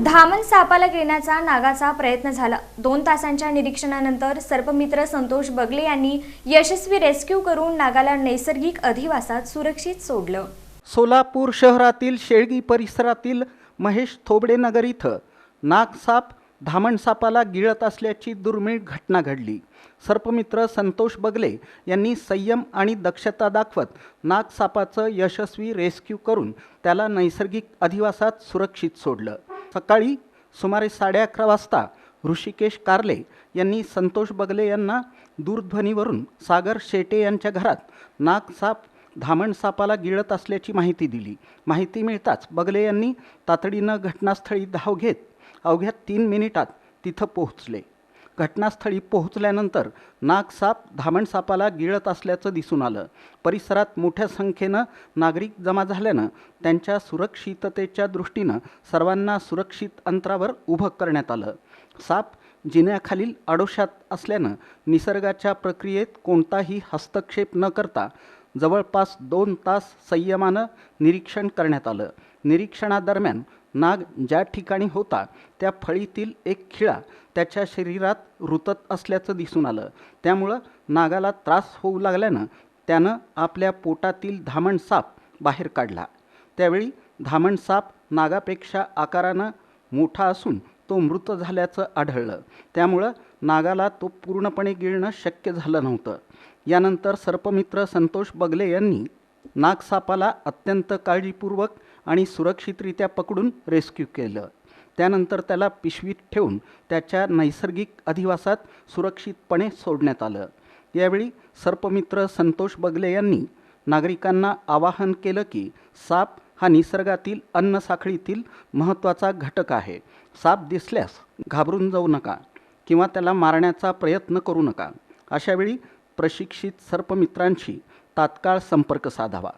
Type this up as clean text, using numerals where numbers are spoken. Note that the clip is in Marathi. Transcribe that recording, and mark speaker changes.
Speaker 1: धामण सापाला गिळण्याचा नागाचा प्रयत्न झाला। 2 तासांच्या निरीक्षणानंतर सर्पमित्र संतोष बगले यांनी यशस्वी रेस्क्यू करून नागाला नैसर्गिक अधिवासात सुरक्षित सोडलं।
Speaker 2: सोलापूर शहरातील शेळगी परिसरातील महेश थोबडे नगर इथं नागसाप धामण सापाला गिळत असल्याची दुर्मिळ घटना घडली। सर्पमित्र संतोष बगले यांनी संयम आणि दक्षता दाखवत नागसापाचं यशस्वी रेस्क्यू करून त्याला नैसर्गिक अधिवासात सुरक्षित सोडलं। सकाळी सुमारे 11:30 वाजता ऋषिकेश कारले यांनी संतोष बगले यांना दूरध्वनीवरून सागर शेटे यांच्या घरात नागसाप धामण सापाला गिळत असल्याची माहिती दिली। माहिती मिळताच बगले यांनी तातडीनं घटनास्थळी धाव घेत अवघ्या 3 मिनिटात तिथं पोहोचले। घटनास्थळी पोहोचल्यानंतर नागसाप धामण सापाला गिळत असल्याचं दिसून आलं। परिसरात मोठ्या संख्येनं नागरिक जमा झाल्यानं त्यांच्या सुरक्षिततेच्या दृष्टीनं सर्वांना सुरक्षित अंतरावर उभं करण्यात आलं। साप जिन्याखालील आडोशात असल्यानं निसर्गाच्या प्रक्रियेत कोणताही हस्तक्षेप न करता जवळपास 2 तास संयमानं निरीक्षण करण्यात आलं। निरीक्षणादरम्यान नाग ज्या ठिकाणी होता त्या फळीतील एक खिळा त्याच्या शरीरात रुतत असल्याचं दिसून आलं। त्यामुळं नागाला त्रास होऊ लागल्यानं त्यानं आपल्या पोटातील धामण साप बाहेर काढला। त्यावेळी धामण साप नागापेक्षा आकारानं मोठा असून तो मृत झाल्याचं आढळलं। त्यामुळं नागाला तो पूर्णपणे गिळणं शक्य झालं नव्हतं। यानंतर सर्पमित्र संतोष बगले यांनी नागसापाला अत्यंत काळजीपूर्वक आणि सुरक्षितरित्या पकडून रेस्क्यू केलं। त्यानंतर त्याला पिशवीत ठेवून त्याच्या नैसर्गिक अधिवासात सुरक्षितपणे सोडण्यात आलं। यावेळी सर्पमित्र संतोष बगले यांनी नागरिकांना आवाहन केलं की साप हा निसर्गातील अन्नसाखळीतील महत्त्वाचा घटक आहे। साप दिसल्यास घाबरून जाऊ नका किंवा त्याला मारण्याचा प्रयत्न करू नका। अशावेळी प्रशिक्षित सर्पमित्रांशी तात्काळ संपर्क साधावा।